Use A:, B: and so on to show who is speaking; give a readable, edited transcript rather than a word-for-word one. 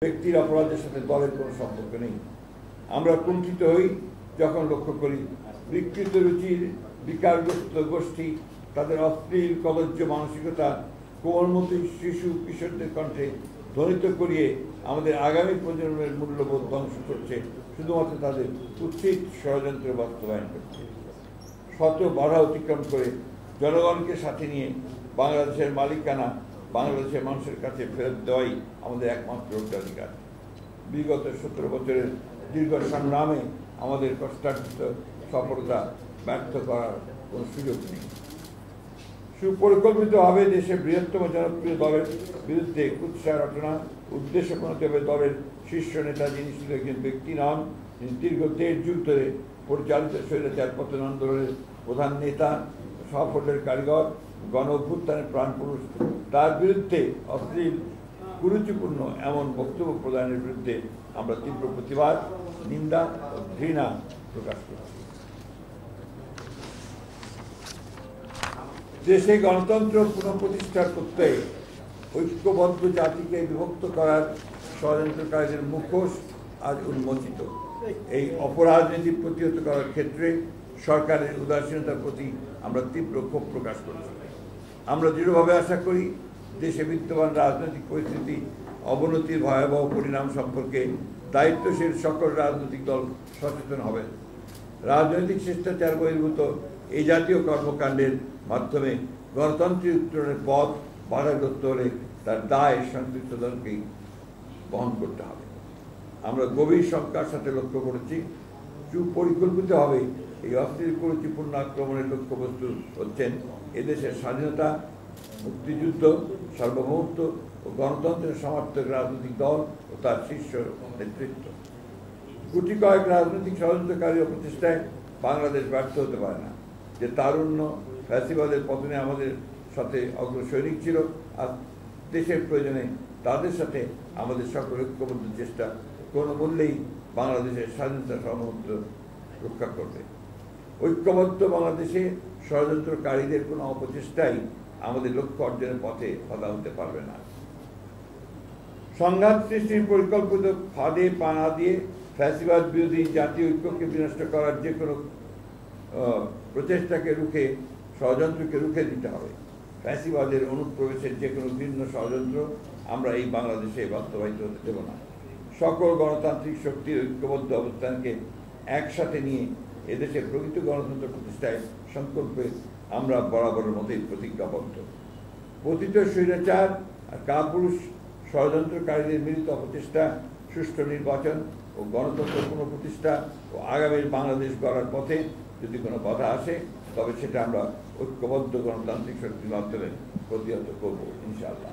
A: ব্যক্তির অপরাধের সাথে দলের কোনো সম্পর্ক নেই। আমরা কুণ্ঠিত হই যখন লক্ষ্য করি বিকৃত রুচির বিকারগ্রস্ত গোষ্ঠী তাদের অশ্লীল কদর্য মানসিকতা কোমলমতি শিশু কিশোরদের কণ্ঠে ধ্বনিত করিয়ে আমাদের আগামী প্রজন্মের মূল্যবোধ ধ্বংস করছে, শুধুমাত্র তাদের কুৎসিত ষড়যন্ত্র বাস্তবায়ন করছে। শত বাধা অতিক্রম করে জনগণকে সাথে নিয়ে বাংলাদেশের মালিকানা বাংলাদেশের মানুষের কাছে ফেরত দেওয়াই আমাদের একমাত্র অগ্রাধিকার। বিগত 17 বছরের দীর্ঘ সংগ্রামে আমাদের কষ্টার্জিত সফলতা ব্যর্থ করার কোনো সুযোগ নেই। সুপরিকল্পিতভাবে দেশের বৃহত্তম জনপ্রিয় দলের বিরুদ্ধে কুৎসা রচনা উদ্দেশ্যপ্রণোদিতভাবে দলের শীর্ষ নেতা যিনি শুধু একজন ব্যক্তি নন, তিনি দীর্ঘ 1.5 যুগ ধরে পরিচালিত স্বৈরাচার পতন আন্দোলনের প্রধান নেতা, সাফল্যের কারিগর, গণ অভ্যুত্থানের প্রাণপুরুষ, তার বিরুদ্ধে অশ্লীল কুরুচিপূর্ণ এমন বক্তব্য প্রদানের বিরুদ্ধে আমরা তীব্র প্রতিবাদ, নিন্দা ও ঘৃণা প্রকাশ করছি। দেশে গণতন্ত্র পুনঃপ্রতিষ্ঠার করতে ঐক্যবদ্ধ জাতিকে বিভক্ত করার ষড়যন্ত্রকারীদের মুখোশ আজ উন্মোচিত। এই অপরাজনীতি প্রতিহত করার ক্ষেত্রে সরকারের উদাসীনতার প্রতি আমরা তীব্র ক্ষোভ প্রকাশ করছি। আমরা দৃঢ়ভাবে আশা করি দেশে বিদ্যমান রাজনৈতিক পরিস্থিতি অবনতির ভয়াবহ পরিণাম সম্পর্কে দায়িত্বশীল সকল রাজনৈতিক দল সচেতন হবেন। রাজনৈতিক শিষ্টাচার বহির্ভূত এই জাতীয় কর্মকাণ্ডের মাধ্যমে গণতান্ত্রিক উত্তরণের পথ বাধাগ্রস্ত হলে তার দায় সংশ্লিষ্ট দলকেই বহন করতে হবে। আমরা গভীর শঙ্কার সাথে লক্ষ্য করেছি সুপরিকল্পিতভাবে এই অশ্লীল কুরুচিপূর্ণ আক্রমণের লক্ষ্যবস্তু হচ্ছেন এদেশের স্বাধীনতা, মুক্তিযুদ্ধ, সার্বভৌমত্ব ও গণতন্ত্রের সমর্থক রাজনৈতিক দল ও তার শীর্ষ নেতৃত্ব। গুটি কয়েক রাজনৈতিক ষড়যন্ত্রকারী ও প্রচেষ্টায় বাংলাদেশ ব্যর্থ হতে পারে না। যে তারুণ্য ফ্যাসিবাদের পতনে আমাদের সাথে অগ্রসৈনিক ছিল, আর দেশের প্রয়োজনে তাদের সাথে আমাদের সকল ঐক্যবদ্ধ চেষ্টা কোনো মূল্যেই বাংলাদেশের স্বাধীনতা সার্বভৌমত্ব রক্ষা করবে। ঐক্যবদ্ধ বাংলাদেশে ষড়যন্ত্রকারীদের কোনো অপচেষ্টাই আমাদের লক্ষ্য অর্জনের পথে বাধা হতে পারবে না। সংঘাত সৃষ্টির পরিকল্পিত ফাঁদে পা না দিয়ে ফ্যাসিবাদ বিরোধী জাতীয় ঐক্যকে বিনষ্ট করার যে কোনো প্রচেষ্টাকে রুখে ষড়যন্ত্রকে রুখে দিতে হবে। ফ্যাসিবাদের অনুপ্রবেশের যে কোনো ভিন্ন ষড়যন্ত্র আমরা এই বাংলাদেশে বাস্তবায়িত হতে দেব না। সকল গণতান্ত্রিক শক্তির ঐক্যবদ্ধ অবস্থানকে একসাথে নিয়ে এদেশে প্রকৃত গণতন্ত্র প্রতিষ্ঠায় সংকল্পে আমরা বরাবরের মতোই প্রতিজ্ঞাবদ্ধ। পতিত স্বৈরাচার আর কাপুরুষ ষড়যন্ত্রকারীদের মিলিত অপচেষ্টা, সুষ্ঠু নির্বাচন ও গণতন্ত্র পুনঃপ্রতিষ্ঠা ও আগামীর বাংলাদেশ গড়ার পথে যদি কোনো বাধা আসে, তবে সেটা আমরা ঐক্যবদ্ধ গণতান্ত্রিক শক্তির মাধ্যমে প্রতিহত করব ইনশাআল্লাহ।